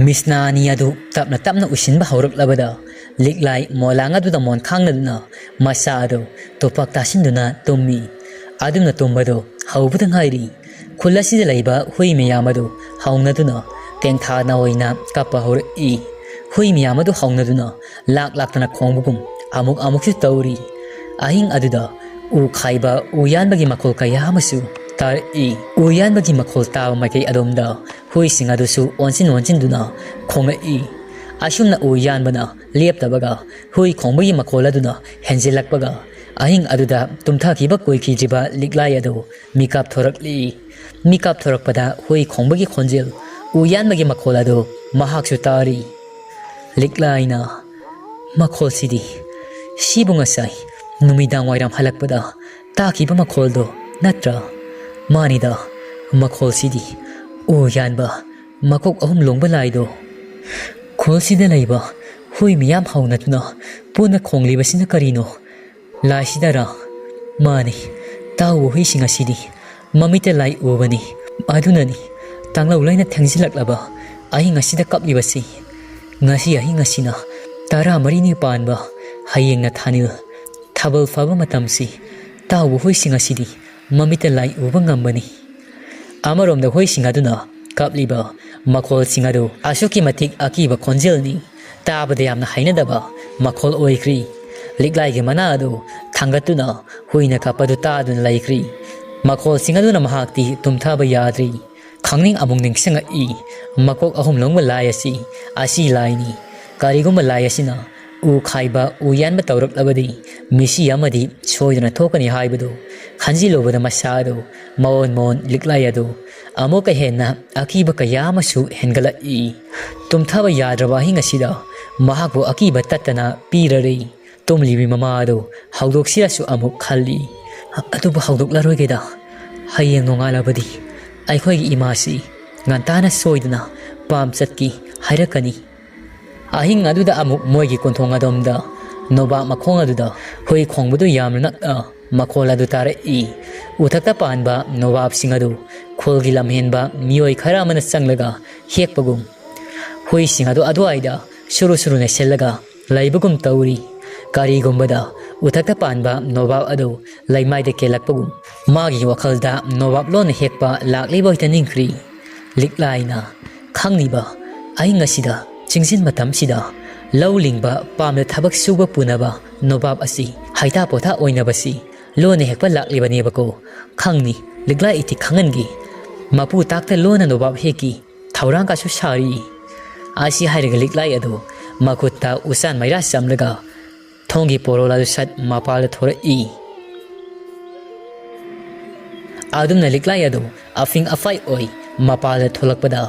Misnani adu tapna usin ba haurak labada liklai molang adu da mon khang na masa adu topak tasin duna tummi adumna tumbado haubuda ngairi khulasi da laiba hui miyamadu haungna duna tengtha na oina kapa hor I hui miyamadu haungna duna lak tana khongbugum amuk si tauri ahing aduda u khaiba u yanbagi makol kaya hamasu tar I u yanbagi makol taw makai adomda hui singadusu onsin duna khonga I asumna u yanbana leptabaga hui khongbagi makola duna henjilakpaga ahing aduda tumtha kiba koiki jiba liklai adu mikap thorak pada hui khongbagi khonjel u yanbagi makola do mahaksu tari liklaina makhol sidi sibunga sai numidang wairam halakpada takiba makhol do natra manida makhol sidi u yanba makok ahum longba laido khol sida laiba hui miyam haunatuna puna khongliba sina karino lai sidara mani tawu hui singa sidi mamita lai ubani adunani tanglau laina thangsilaklaba ahinga sida kaplibasi ngasi ahinga sina tara marini panba hayengna thanil thabal faba matamsi tawu hui singa sidi mamita lai uba ngambani amarom da hui singa duna kapliba makhol singadu asuki matik akiba khonjelni tabade yamna hainadaba makhol oikri liklai ge manadu thangatuna huina kapadu tadun laikri makhol singaduna mahakti tumthaba yadri khangning amung ning singa I makok ahum longba layasi ashi laini kariguma layasina u khaiba u yanba tawrak labadi misi amadi soidana thokani haibadu khanji lobada masado mon liklai adu amoka henna akiba kayamasu hengala I tumthaba yadraba hinga sida mahakbu akiba tatana pirari tumlibi mamado haudok sirasu amuk khalli atubu haudok laroigeda hayeng nongalabadi aikhoi imasi ngantana soidana pam chatki hairakani ahing aduda amuk moigi konthong adomda noba makhong aduda hoi khongbudu yamna makhola du tare I uthakta panba nobab singadu kholgi lamhenba mioi khara mana sanglaga hekpagum hoi singadu adwaida suru ne sellaga laibugum tauri kari gumbada uthakta panba nobab adu laimai de kelakpagum magi wakhalda nobab lon hekpa lakliba itaninkhri liklaina khangniba ainga sida chingsin matam sida lawlingba pamna thabak suba punaba nobab asi haita potha oinabasi lone hekpa lakliba nebako khangni liklai iti khangangi mapu takta lona nobab heki thaurang ka su sari asi hairega liklai adu makutta usan maira samlaga thongi porola sat mapal thora I adumna liklai adu afing afai oi mapal tholakpada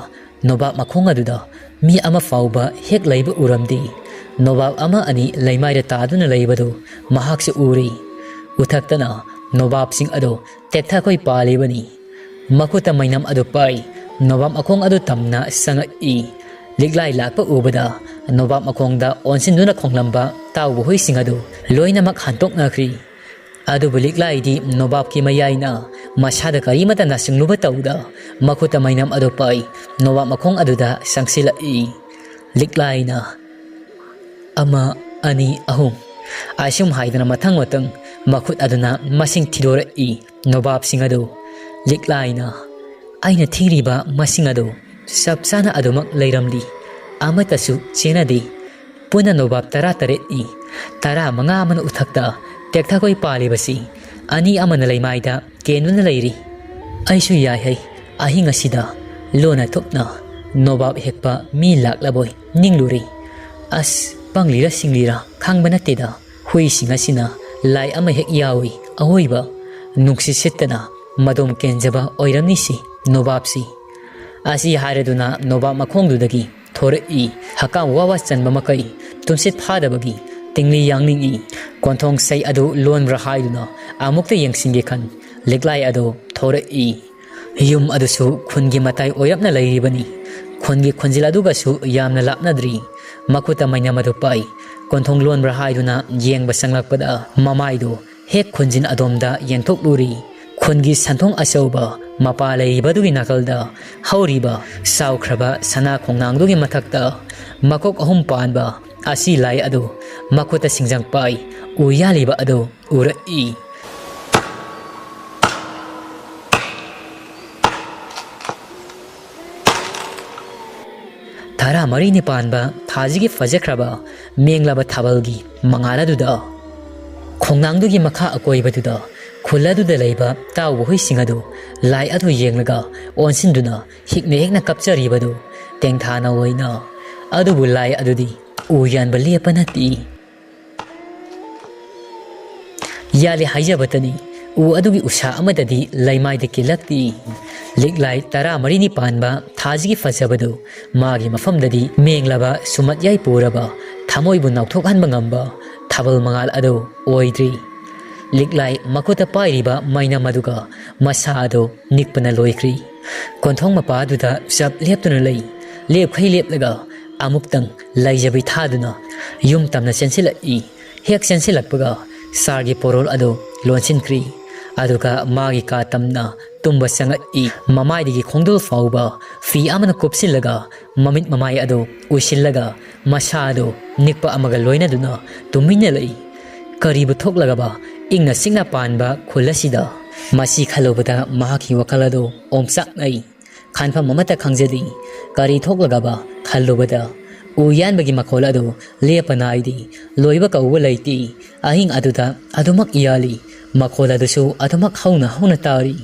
nobab makhong aduda mi ama fauba hek laiba uramdi nobab ama ani laimaida taduna laibadu mahakse uri uthaktana nobab sing adu tektha koi palibani makuta mainam adu pai nobab makhong adu tamna sanga I liklai lakpa ubada nobab makhongda onsinduna khonglamba tawbu hoi singadu loina mak hantok nakri adu liklai di nobab ki mayaina masada karimata nasingluba tawda makuta mainam adu pai nobab makhong aduda sangsila I liklaina ama ani ahum asum haidana mathang makut aduna masing thidora I nobab singadu liklaina aina thiriba masingadu sabsana adumak leiramdi amatasu chenadi puna nobab tara taret I tara manga man uthakta tektha koi palibasi ani amana leimaida kenuna leiri aisu yai hai ahinga sida lona thopna nobab hekpa mi laklaboi ningluri as panglira singlira khangbana teda hui singa sina lai ama hek yawi ahoiba nuksi setana madom kenjaba oiramni si nobabsi asi hareduna nobab makhongdudagi thore I hakam wawa chanba makai tumsit phadabagi tingli yangning I konthong sai adu lon rahaiduna amukta yengsinge khan liklai adu thore I yum adusu khungi matai oyapna lairibani khungi khunjiladuga su yamna lapnadri makuta maina madu pai konthong lon rahaiduna yengba sanglakpada mamaidu hek khunjin adomda yengthok luri khungi santhong asauba mapa leibadugui nakalda hauriba saukraba sana khongnangdugi mathakta makok ahum panba ashi lai adu makuta singjang pai uyaliba adu urai Tara marini panba thajigi fajakraba menglaba thabalgi mangala duda khongnangdugi makha akoibaduda khuladuda leiba tawu hoisingadu lai adu yenglaga onsinduna hikne hekna kapcharibadu tengthana oina adubu lai adudi uyan baliapanati yali haijabatani u adugi usha amadadi laimaide kilakti liklai tara marini panba thajigi fajabadu magi mafamdadi menglaba sumat yai puraba thamoibu nauthokhanba ngamba thabal mangal adu oidri liklai makuta pairiba maina maduga masa adu nikpana loikri konthong mapa aduda sab leptuna lei lepkhai leplaga amuktang laijabi thaduna yum tamna sensilak I hek sensilakpaga sargi porol adu lonsinkri aduga magi ka tamna tumba sanga I mamai digi khongdul fauba fi amana kopsilaga mamit mamai adu usillaga masa adu nikpa amaga loina duna tumina lei karibu thoklaga ba ingna singna panba khulasida masi khalobada mahaki wakalado omsak nai khanfa mamata khangjadi kari thoklaga ba khalobada uyan bagi makolado lepanaidi loiba ka uwalaiti ahing aduda adumak iyali makolado su adumak hauna tari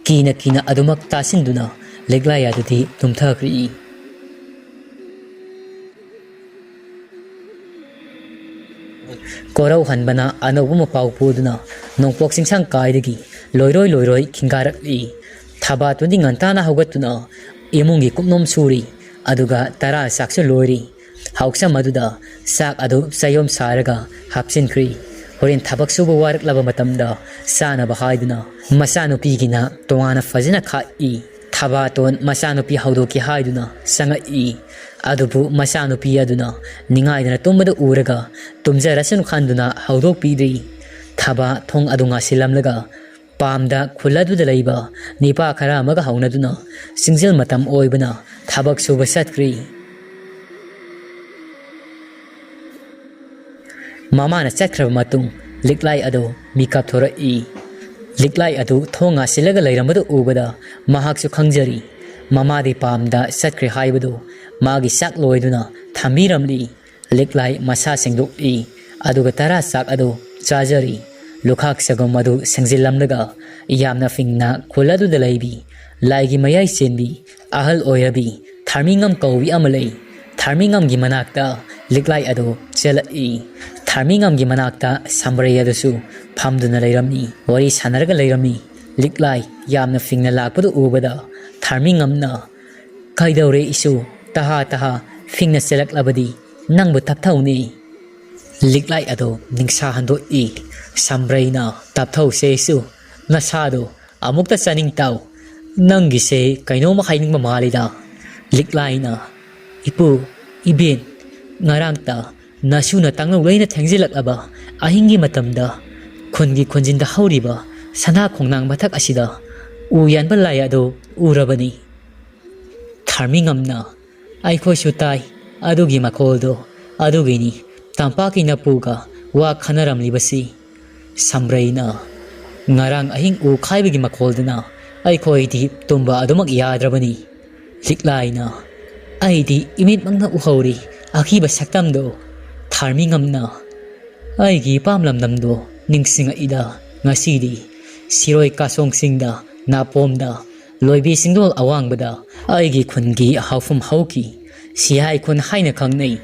kina adumak tasinduna leglai adudi tumthakri korau hanbana anobuma pau puduna nongpok singsang kaidagi loiroi khingarakli Thabaton ngantana hogatuna imungi kupnom suri aduga tara saksu loiri hauksa maduda sak adu sayom saraga hapsinkri horin thabak subu warak laba matamda sana bahaiduna masanu pigina tongana fazina khai Thabaton masanu pi haudoki haiduna sanga I adubu masanu pi aduna ningaidana tumbada uraga tumjarasanu khanduna haudok pidri thaba thong adunga silamlaga pamda khuladuda leiba nipa khara amaga haunaduna singjel matam oibana thabak suba satkri mama na chakrab matung liklai adu mikap thora I liklai adu thonga silaga leiramadu ubada mahaksu khangjari mama di pamda satkri haibadu magi sak loiduna thamiramli liklai masa sengdok I aduga tara sak adu chajari lukhak sagam madu sengjilamlaga yamna fingna khuladu dalaibi laigi mayai senbi ahal oirabi tharmingam kawi amalei tharmingam gi manakta liklai adu chelai tharmingam gi manakta sambrei adusu phamduna leiramni wari sanaraga leirami liklai yamna fingna lakpadu ubada tharmingamna kaidore isu taha fingna selaklabadi nangbu tapthauni liklai adu ningsha hando I sambraina tapthau sesu nasado amukta saning tau nangi se kaino makaining mamalida liklaina ipu ibin ngarangta nasuna tanglo leina thengzilak aba ahingi matamda khungi khunjinda hauriba sana khongnang mathak asida uyan balaya do urabani tharmingamna aikhoi sutai adugi makoldo adugini tampaki na puga wa khanaram libasi sambraina ngarang ahing u khaibigi makolduna aikhoi di tumba adumak yadrabani liklaina aidi imit mangna uhauri akiba saktamdo tharmingamna aigi pamlamnamdo ningsinga ida ngasidi siroi kasongsinda napomda loibi singdol awangbada aigi khungi haufum hauki sihai khun haina khangnei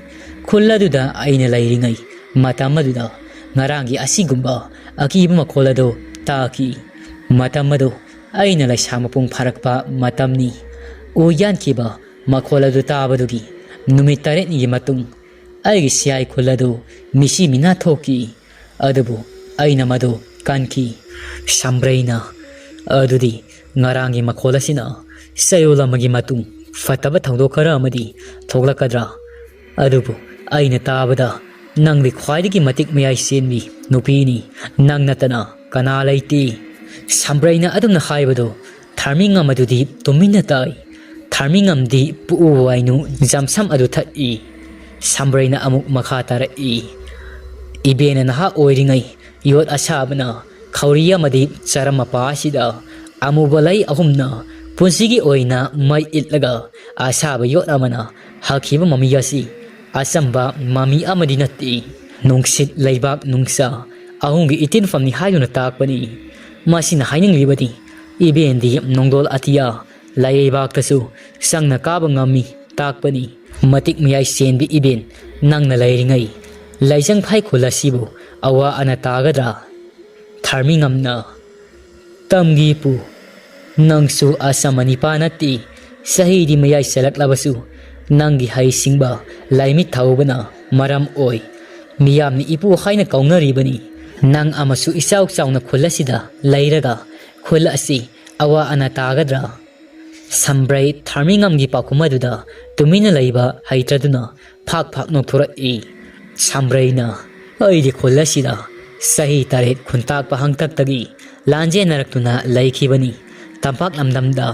khulladuda aina lairingai matamaduda ngarangi asigumba akiba makolado taki matamado aina laisamapung pharakpa matamni uyankiba makolado tabadugi numit taretni matung aigi sihai khulladu misi mina thoki adubu aina madu kanki sambraina adudi ngarangi makholasina sayolamagi matung fataba thangdo khara amadi thoglakadra adubu aina tabada nangdi khwaidigi matik mayai senmi nupini nang natana kana laiti sambraina adumna haibado tharming amadudi tumina tai tharming amdi pu wainu jamsam adu thai sambraina amuk makha tarai ibena naha oiringai yot asabna khawriya madi charama pasida amubalai ahumna punsigi oina mai itlaga asaba yot amana hakhiba mamiyasi asamba mami amadi natti nungsit laibak nungsa ahungi itin famni hayuna takpani masina haining libadi ibendi nongdol atia laibak tasu sangna kaba ngami takpani matik miyai senbi iben nangna lairingai laijang phai khulasibu awa ana tagadra tharmi ngamna tamgi pu nangsu asamani panati sahidi miyai selak labasu nangi hai singba laimi thaubana maram oi miyamni ipu khaina kaungaribani nang amasu isauk chauna khulasida lairaga khulasi awa ana tagadra sambrai tharmingamgi pakumaduda tumina laiba haitraduna phak phak no thura e sambraina aidi khulasida sahi taret khuntak pahang tak tagi lanje naraktuna laikhibani tampak lamdamda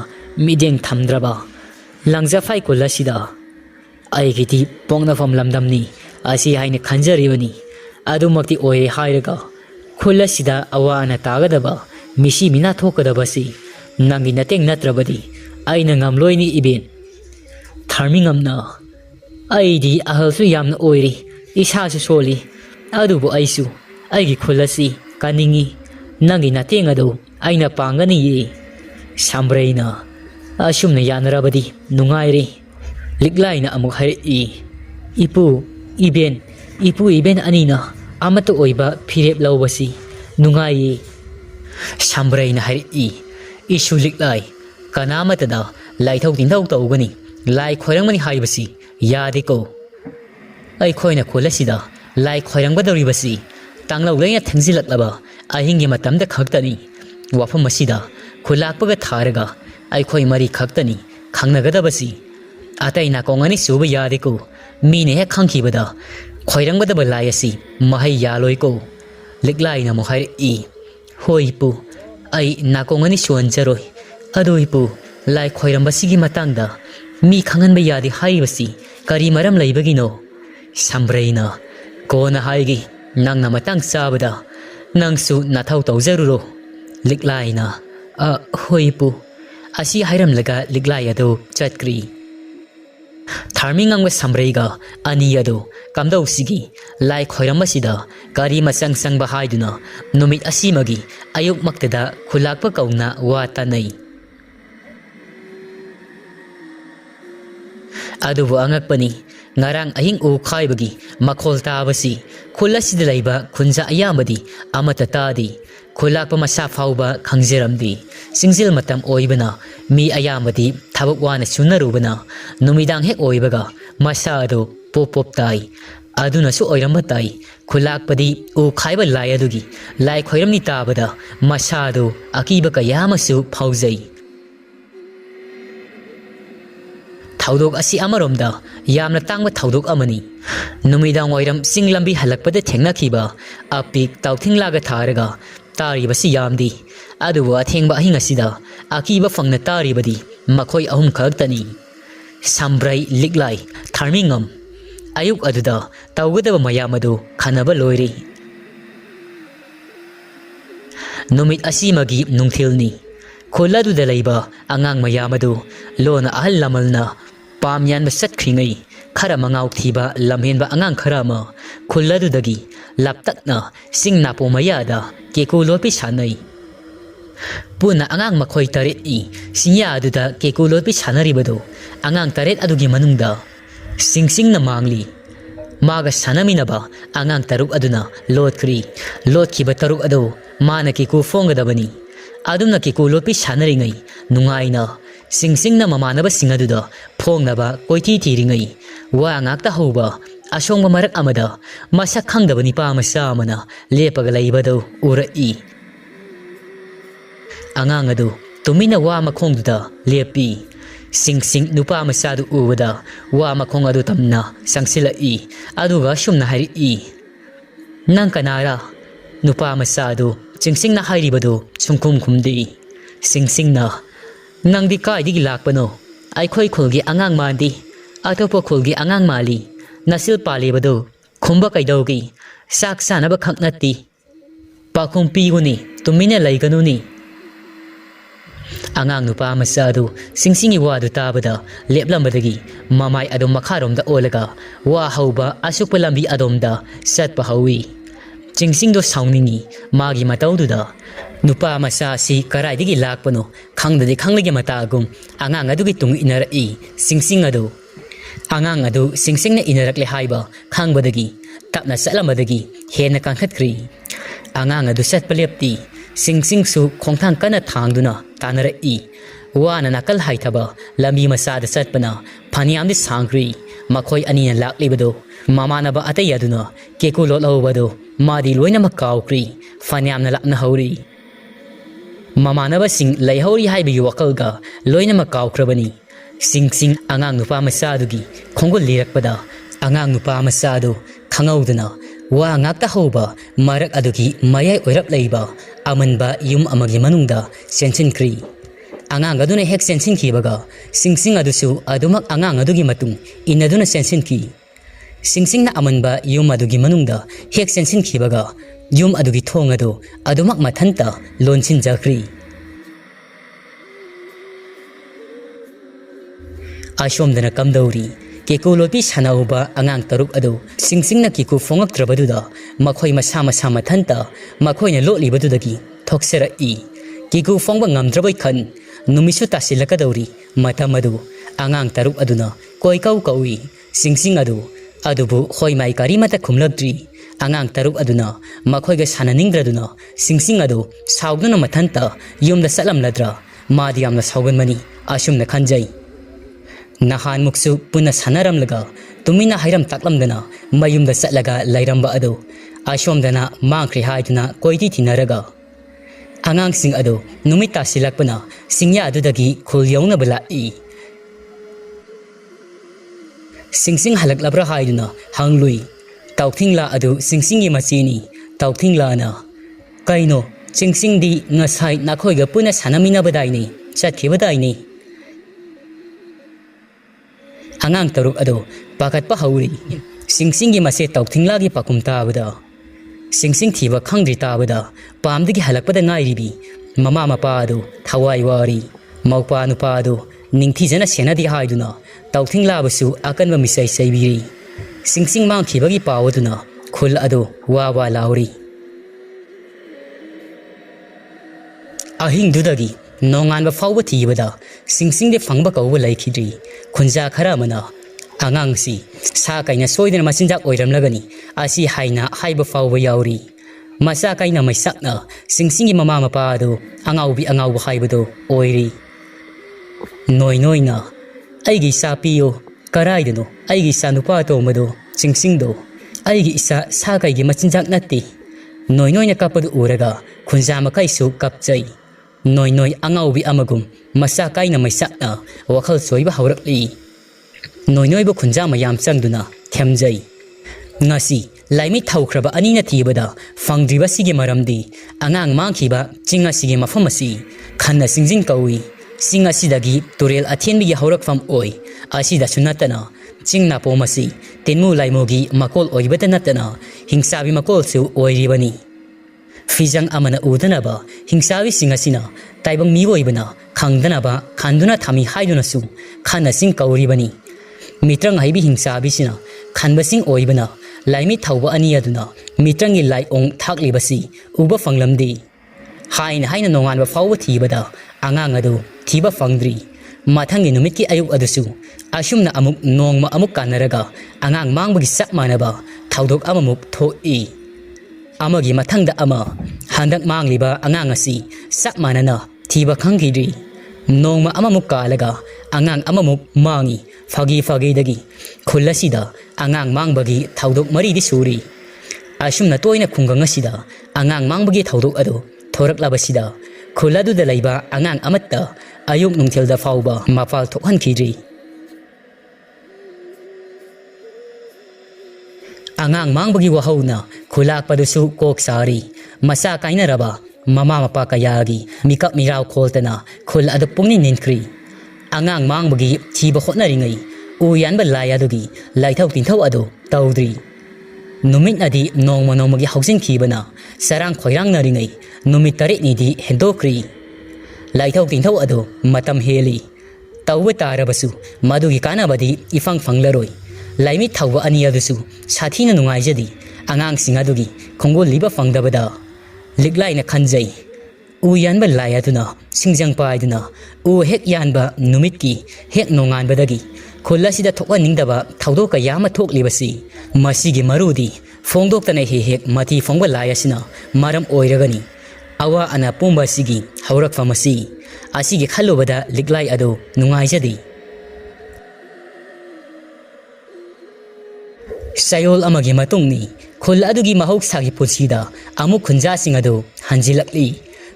mideng thamdraba langja phai khulasida aigiti pongna fam lamdamni asi haine khanjaribani adumakti oye hairaga khulasida awa ana tagadaba misi mina thokadabasi nangi nateng natrabadi aina ngamloini iben tharmingamna aidi ahalsu yamna oiri isasu soli adubu aisu aigi khulasi kaningi nangi nateng adu aina pangani ye sambraina asumna yanarabadi nungairi liklaina amuk hari ipu iben anina amatu oiba phirep lawbasi nungai sambraina hari isu liklai kanamatada laithau tindau tawgani lai khoirangmani haibasi yadiko ai khoina kholasida lai khoirangbadoribasi tanglau leya thangzilatlaba ahingi matamda khaktani wafam masida khulakpaga tharaga ai khoi mari khaktani khangnagadabasi atai na kongani suba yadiko mine he khangkhibada khoirangbadaba layasi mahai yaloiko liklai na mohai hoipu ai na kongani suanjaroi adoipu lai khoirambasigi matangda mi khanganba yadi haibasi kari maram laibagino sambraina kona haigi nangna matang sabada nangsu nathau tawjaruro liklaina hoipu asi hairam laga liklai ado chatkri tharmingangwa sambraiga ani ado kamdau sigi lai khoiramasida kari masang sangba haiduna numit asimagi ayuk maktada khulakpa kauna wata nai adubu angakpani ngarang ahing u khaibagi makhol tabasi khulasida laiba khunja ayamadi amata tadi khulakpa masa phauba khangjeramdi singjil matam oibana mi ayamadi thabuk wana sunarubana numidang hek oibaga masa ado pop tai aduna su oiramba tai khulakpadi u khaiba lai adugi lai khoiramni tabada masa ado akiba kayamasu phaujai thaudok asi amaromda yamna tangba thaudok amani numidang oiram singlambi halakpada thengna apik tauthinglaga tharaga taribasi yamdi aduwa athengba ahinga sida akiba fangna taribadi makhoi ahum khaktani sambrai liklai tharmingam ayuk aduda tawgadaba mayamadu khanaba loiri numit asimagi nungthilni kholaduda laiba angang mayamadu lona ahal lamalna pamyan ba satkringai khara mangau thiba lamhenba angang kharama khuladudagi laptakna singna pomayada kekoo lotpi sanai puna angang makhoi taret singya aduda kekoo lotpi sanaribado angang taret adugi manungda singna mangli maga sanaminaba angang taruk aduna lotkhiba taruk ado mana kekoo fongadabani adumna kekoo lotpi sanaringai nungaina singna mamanaba singaduda phongnaba koithi thiringai wa ngakta hoba asongba marak amada masak khangdabani pa masa amana lepaga laibado urai angang adu tumina wa makhongduda lepi sing nupa masadu ubada wa makhong adu tamna sangsila aduga shumna hari nang kanara nupa masadu Chingsingna hairibadu sungkum khumdi. Singsingna nangdi kaidigi lakpano. Aikhoi khulgi angang mandi. Atopo khulgi angang mali. Nasil palibadu khumba kaidaugi. Sak sanaba khaknati. Pakhum piguni tumina laiganuni. Angang nupa masadu singsingi wadu tabada leplambadagi mamai adom makharomda olaga wa hauba asukpa lambi adomda satpa hawi. Chingsingdo saungningi magi mataududa nupa masa si karaidigi lakpano khangdadi khangligi matagum angang adugi tung inarai singsing adu. Angang adu singsingna inarakle haiba khangbadagi tapna salamadagi hena kankhatkri. Angang adu satpa lepti singsing su khongthang kana thangduna tanara wana nakal haithaba lambi masada satpana phaniamdi sangri makhoi anina laklibado mamanaba atayaduna kekoo lotlawbado madi loina makaukri phaniamna lakna hauri mamanaba sing laihori haibi wakalga loina makaukrabani singsing angang nupa masadugi khongol lirakpada angang nupa masadu khangaudana wa ngakta hoba marak adugi mayai oirap leiba amanba yum amagi manungda sensinkri. Angang aduna hek sensinki baga singsing adusu adumak angang adugi matung inaduna sensinki. Singsing na amanba yum adugi manungda hek sensinki baga yum adugi thong adu adumak mathanta lonsin jakri. Ashomdana kamdauri kekoo lotpi sanauba angang taruk adu singsing na kekoo fongak trabaduda makhoi masama sama thanta makhoi na lotlibadudagi thoksera kekoo fongba ngamdrabai khan numisu tasilakadauri matamadu angang taruk aduna koikau kaui singsing adu adubu hoi mai kari mata khumlagdri angang taruk aduna makhoiga sananingdraduna singsing adu saugduna mathanta yumda salamladra madi amna sauganmani ashumna khanjai. Nahan muksu puna sanaram laga tumina hairam taklamdana mayumda satlaga lairamba adu ashomdana mangkri haiduna koiti tinaraga. Angang sing adu numita silakpana singya adudagi khulyauna balai. Singsing halaklabra haiduna hanglui tauthingla adu singsingi machini tauthingla na kaino chingsing di ngasai nakhoiga puna sanamina badaini chathibadaini. Angang taruk ado pakat pa hauri singsingi mase tauthingla pakum tabada singsing thiba khangri tabada pamdigi halakpada ngairibi mama mapa adu thawai wari maupa nupa adu ningthijana senadi haiduna tauthingla basu akanba misai saibiri singsing mang thibagi pawaduna khul adu wa lauri ahing dudagi nonganba fawba thibada singsing de fangba kawba laikhidri khunja khara mana angang si sa kaina soidena machinjak oiramlagani asi haina haiba fawba yauri masa kaina maisakna singsingi mama mapa adu angaubi haibado oiri noina aigi sa piyo karaidano aigi sa nupa tomado singsingdo aigi isa sa kaigi machinjak natti noina kapadu uraga khunja makaisu kapchai noi angaubi amagum masa kaina maisakna wakhal soiba haurakli noi bo khunja mayam changduna themjai ngasi laimi thaukraba anina thibada fangdriba sige maramdi angang mangkhiba chinga sige mafamasi khanna singjing kawi singa sidagi turel athenbi haurakfam oi asida sunatana chingna pomasi tenmu laimogi makol oibata natana hingsabi makol su oiribani Fijang amana udanaba hingsawi singasina taibang miwoibana khangdanaba khanduna thami haiduna su khana sing kauribani mitrang haibi hingsabi sina khanbasing oibana laimi thauba ani aduna mitrangi lai ong thaklibasi uba fanglamdi haina nonganba fawba thibada angang adu thiba fangdri mathangi numitki ayuk adusu asumna amuk nongma amuk kanaraga angang mangbagi sak manaba thaudok amamuk thoi amagi mathangda ama handak mangliba angang asi sak manana thiba khangidri nongma amamuk kalaga angang amamuk mangi fagi dagi khulasida angang mangbagi thaudok mari di suri asumna toina khungang asida angang mangbagi thaudok adu thorak labasida khuladu da laiba angang amatta ayuk nungthilda fauba mapal thokhan khidri angang mangbagi wahauna khulak padusu kok sari masa kaina raba mama mapa kayagi mikap miraw kholtana khul adu pungni ninkri angang mangbagi thiba hotnaringai uyan ba lai adugi laithau tinthau adu tawdri numit adi nongma nongmagi housing khibana sarang khoirang naringai numit tarik ni di hendokri laithau tinthau adu matam heli tawwa tarabasu madugi kanabadi ifang fanglaroi laimi thawwa ani adusu sathina nungai jadi angang sing adugi khongol liba fangdabada liglai na khanjai uyan ba lai aduna singjang paiduna u hek yan ba numit ki hek nongan badagi kholla sida thokwa ningdaba thawdo ka yama thoklibasi masigi marudi fongdok tane hek mati fongba lai asina maram oiragani awa ana pumba sigi haurak famasi asigi khalobada liglai ado nungai jadi sayol amagi matungni khul adugi mahok sagi punsida amuk khunja sing ado hanjilakli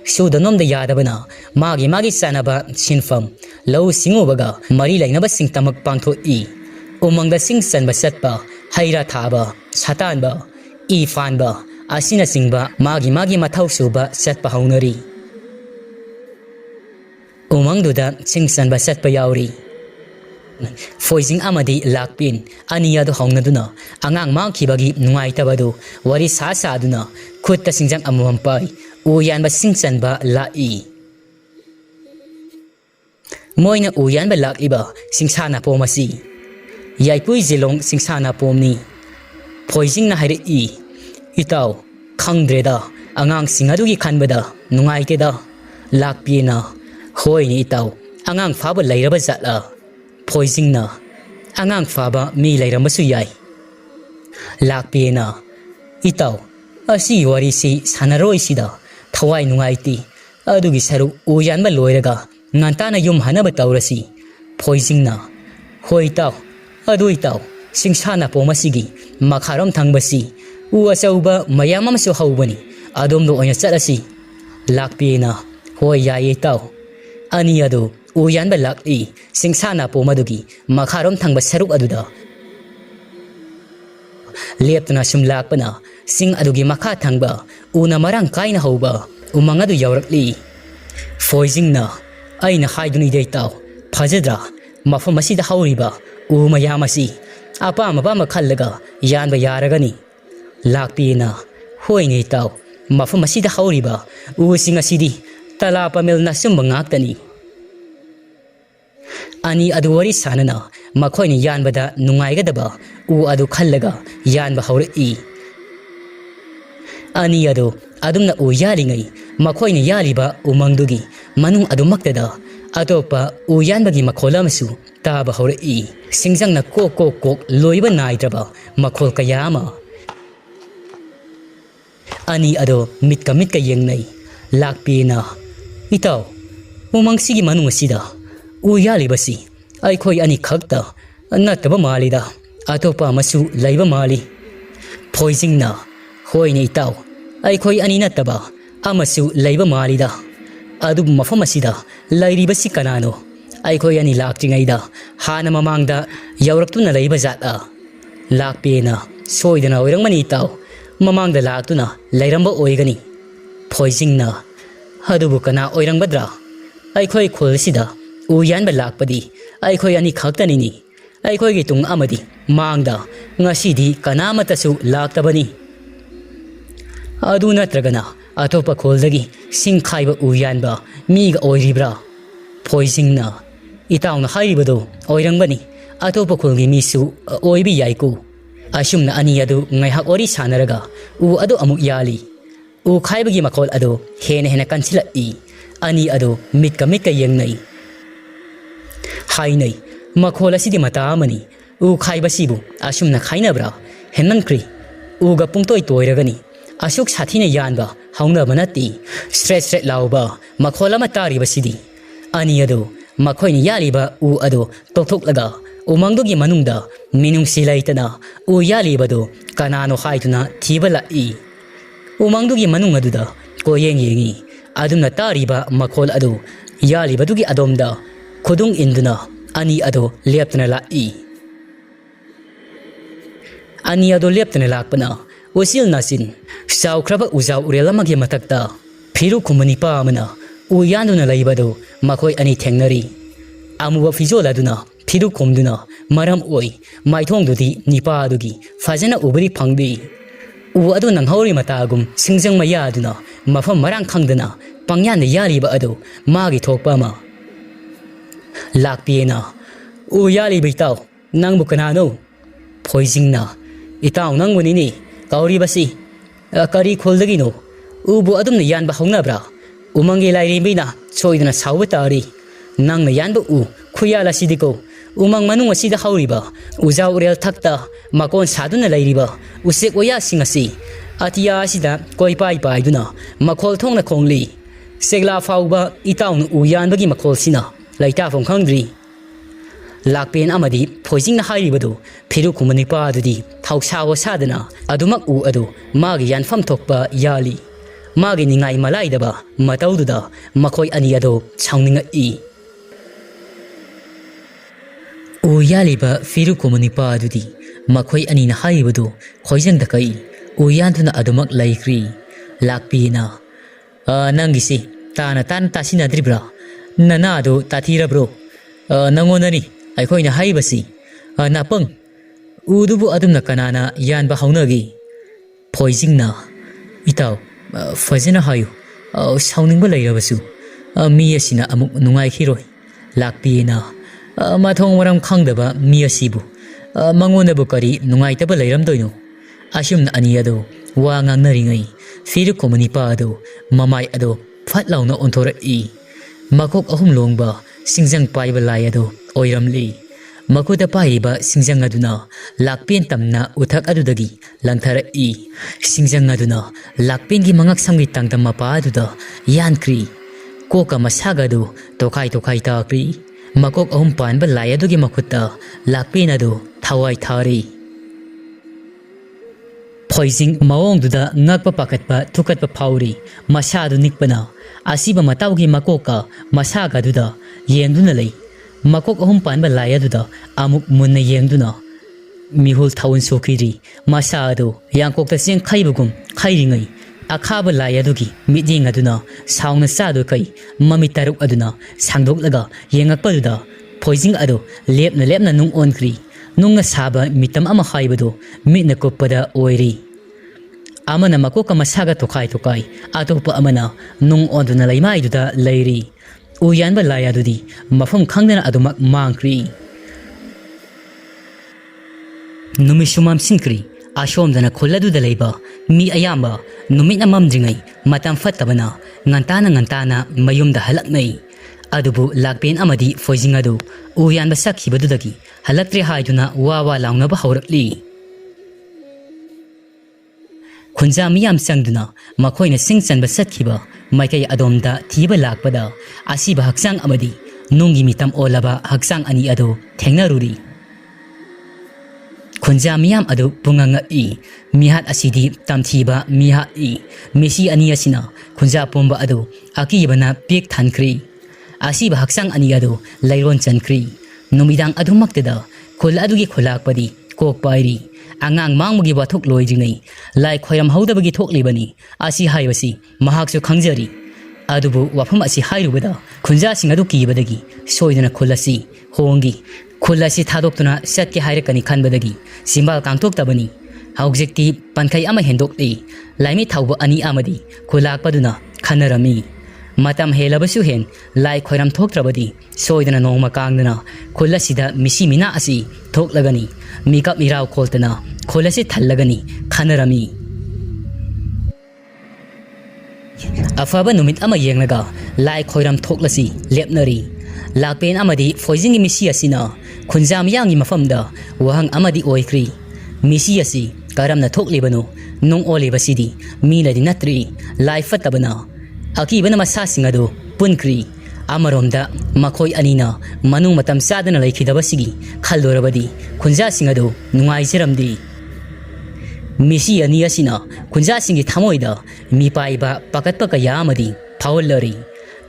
sudanom da yadabana magi sanaba sinfam low singobaga mari lainaba sing tamak pangtho i umangda sing sanba satpa haira thaba satanba i fanba asina singba magi mathau suba satpa haunari umangduda sing sanba satpa yauri foizing amadi lakpin aniya do haunaduna angang mangkhibagi nungaitabadu wari sa aduna khutta singjang amampai uyan ba singsan ba lai moina uyan ba lakliba singsana pomasi yaipui zilong singsana pomni foizing na hairi i itaw khangdreda angang singadugi khanbada nungaiteda lakpina hoini itaw angang faba lairaba zatla foizing na angang faba mi lairamasu yai lakpina itaw asi wari si sanaroi sida thawai nungaiti adugi saru uyan ba loiraga ngantana yum hanaba tawrasi foizing na hoi taw adu itaw singsana pomasigi makharam thangbasi u asauba mayamam su haubani adom do onya chalasi lakpina hoi yai taw ani adu uyan ba lakli singsana pomadugi makharam thangba saruk aduda leptana sum lakpana sing adugi makha thangba una marang kaina hauba umang adu yaurakli foizing na aina haiduni dei taw phajadra mafam asida hauriba u mayamasi apa mabama khallaga yanba yaragani lakpina hoinge taw mafam asida hauriba u sing asidi tala pamel na sum bangaktani ani adu wari sanana makhoini yanbada nungaigadaba u adu khallaga yanba hauri ani adu adumna u yalingai makhoini yaliba umangdugi manung adumaktada atopa u yanbagi makholamasu taba hauri singjangna kok loiba naidraba makhol kayama ani adu mitka yengnai lakpina itaw umangsigi manung asida u yalibasi aikhoi ani khakta nataba malida atopa masu laiba mali foizing na hoini itaw aikhoi ani nataba amasu laiba malida adu mafam asida lairibasi kanano aikhoi ani laktringaida hana mamangda yauraktuna laiba zata lakpena soidana oirangmani itaw mamangda laktuna lairamba oigani foizing na adubu kana oirangbadra aikhoi khulsida uyan ba lakpadi aikhoi ani khaktanini aikhoi gi tung amadi mangda ngasidi kanamatasu laktabani adu natragana atopa kholdagi singkhaiba uyan ba miga oiribra foizing na itawna hairibado oirangbani atopa kholgi misu oibi yaiku asumna ani adu ngaihak ori sanaraga u adu amuk yali u khaibagi makhol adu hena kanchila ani adu mitka yengnai hainai makhol asidi mata amani u khaibasibu asumna khainabra henankri uga pungtoi toiragani asuk sathina yanba hauna banati straight lauba makhola matari basidi ani adu makhoini yaliba u adu tokthok umangdogi manungda minung silaitana u yalibado kanano haituna thibala umangdogi manung aduda koyengi adumna tariba makhol adu yalibadugi adomda khudung induna ani adu leptana ani adu leptana lakpana usil nasin saukraba uzau urelamagi matakta फिरु खुमनी पामना उयानुना लैबदो मखोय अनि थेंगनरी अमुब फिजोल अदुना फिरु खुमदुना मरम ओय माइथोंदुदी Nipah अदुगी फजना उबरी फंगदी उ अदु नंगहौरी मतागुम सिंजंग मया अदुना मफम मरांग खंगदना पंग्यान यारीबा अदु मागी थोकपा मा लाकपिएना उ याली बिताव नंगबु कनानो फोइजिंगना इताव नंगबुनिनी कौरीबसी करी खोलदगिनो उबु अदुम यानबा हौनब्रा उमंगे लाइरिबिना सोइदना साउबा तारी नंगना यानबा उ खुयाला सिदिको उमंग मनुंग असिदा हौरिबा उजाव उरेल थक्ता मकोन सादुना लैरिबा उसेक ओया सिंगसी अतिया असिदा कोइ पाइ पाइदुना मखोल थोंना खोंगली सेगला फाउबा इताउन उ यानबगी मखोलसिना लैताफों खंद्री लाकपेन अमदी फोइजिंगना हाइरिबदो फिरु खुमनी पादुदी थौसावो सादना अदुमक उ अदु मागी यानफम थोकपा याली मागी निंगाई मलाइदबा मतौदुदा मखोय अनि अदो छाउनिंगा इ उ यालिबा फिरु खुमनी पादुदी मखोय अनि ना हाइरिबदो खोइजंग दकै उ यानथुना अदुमक लैख्री लाकपीना नंगिसी ताना तान तासिनाद्रिब्रा ननादो ताथिरब्रो नंगोननी अखोइना हाइबसी नापंग उदुबु अदुमना कनाना यानबा हौनगी फोइजिंगना इताव फजना हायु साउनिंगबा लैरबसु मी असिना अमुक नुंगाइखिरोय लाकपीना माथोंग मरम खंगदबा मी असिबु मंगोनबु करी नुंगाइतबा लैरमदोइनो असुमना अनि अदो वा ngangnaringay फिरु खुमनी पादो ममाय अदो फटलाउना ओंथोरई makok ahum longba singjang paiba lai ado oiramli makuda paiba singjang aduna lakpen tamna uthak adudagi langthara i singjang aduna lakpen gi mangak samgi tangtam mapa aduda yankri koka masaga do tokai takri makok ahum panba lai adugi makutta lakpen ado thawai thari Poising maong duda ngakpa pakatpa thukatpa phauri masadu nikpana asiba mataugi makoka masaga duda yengduna lei makok ahum panba laya duda amuk munna yengduna mihul thawun sokiri masadu yangkokta sing khaibugum khairingai akhaba laya dugi miding aduna saungna sadu kai mami taruk aduna sangdoklaga yengakpa duda poising ado lepna nung onkri nunga saba mitam ama haibado mitna koppada oiri amana makoka masaga tokai atopa amana nung onduna laimai duda leiri uyanba laya dudi mafam khangdana adumak mangkri numisumam sinkri ashomdana kholladuda leiba mi ayamba numina mamjingai matam fattabana ngantana mayumda halaknai adubu lakpen amadi foijing adu uyanba sakhibadudagi halaktre haiduna wawa laungnaba haurakli khunja miyam sangduna makhoina singchanba satkiba maikai adomda thiba lakpada asiba haksang amadi nungi mitam olaba haksang ani adu thengnaruri khunja miyam adu punganga i mihat asidi tamthiba miha i mesi ani asina khunja pomba adu akibana pek thankri asiba haksang ani adu lairon chankri numidang adumakteda khol adugi kholakpadi kok pairi angang mangmugi bathuk loijingai lai khoyam haudabagi thoklibani asi haibasi mahaksu khangjari adubu wafam asi hairubada khunja singadu kibadagi soidana khulasi hongi khulasi thadoktuna satke hairakani khanbadagi simbal kangtok tabani haujekti pankai ama hendokli laimi thauba ani amadi khulakpaduna khanarami matam helabasu hen lai khoiram thoktrabadi soidana nongma kangdana khulasida misi mina asi thoklagani mikap mirau kholtana khulasi thallagani khanarami afaba numit ama yenglaga lai khoiram thoklasi lepnari lakpen amadi foijing misi asina khunjam yangi mafamda wahang amadi oikri misi asi karamna thoklibano nong olibasidi miladi natri lai fatabana akibana masa singado punkri amaromda makhoi anina manung matam sadana laikhidabasigi khaldorabadi khunja singado nungai jiramdi misi ani asina khunja singi thamoida mi paiba pakatpa kaya amadi phawlari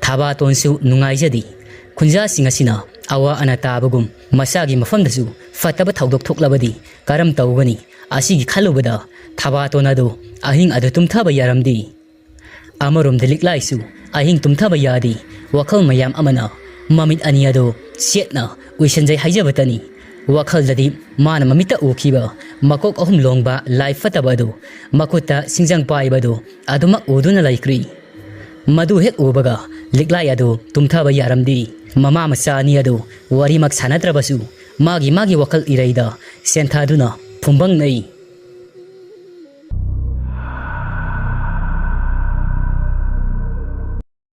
Thabaton2 nungai jadi khunja singasina awa anatabagum masagi mafamdasu fataba thaudok thoklabadi karam tawgani asigi khalubada Thabaton adu ahing adu tumthaba yaramdi ꯑꯃꯔꯣꯝꯗ ꯂꯤꯛꯂꯥꯏꯁꯨ ꯑꯍꯤꯡ ꯇꯨꯝꯊꯕ ꯌꯥꯗꯦ ꯋꯥꯈꯜ ꯃꯌꯥꯝ ꯑꯃꯅ ꯃꯃꯤꯠ ꯑꯅꯤ ꯑꯗꯨ ꯁꯦꯠꯅ ꯎꯏꯁꯟꯖꯩ ꯍꯥꯏꯖꯕꯇꯅꯤ ꯋꯥꯈꯜꯗꯗꯤ ꯃꯥꯅ ꯃꯃꯤꯠꯇ ꯎꯈꯤꯕ ꯃꯀꯣꯛ ꯑꯍꯨꯝ ꯂꯣꯡꯕ ꯂꯥꯏ ꯐꯠꯇꯕ ꯑꯗꯨ ꯃꯈꯨꯠꯇ ꯁꯤꯡꯖꯪ ꯄꯥꯏꯕꯗꯨ ꯑꯗꯨꯃꯛ ꯎꯗꯨꯅ ꯂꯩꯈ꯭ꯔꯤ ꯃꯗꯨ ꯍꯦꯛ ꯎꯕꯒ ꯂꯤꯛꯂꯥꯏ ꯑꯗꯨ ꯇꯨꯝꯊꯕ ꯌꯥꯔꯝꯗꯦ ꯃꯃꯥ ꯃꯆꯥ ꯑꯅꯤ ꯑꯗꯨ ꯋꯥꯔꯤꯃꯛ ꯁꯥꯟꯅꯗ꯭ꯔꯕꯁꯨ ꯃꯥꯒꯤ ꯋꯥꯈꯜ ꯏꯔꯩꯗ ꯁꯦꯟꯊꯥꯗꯨꯅ ꯐꯨꯝꯕꯪꯅꯩ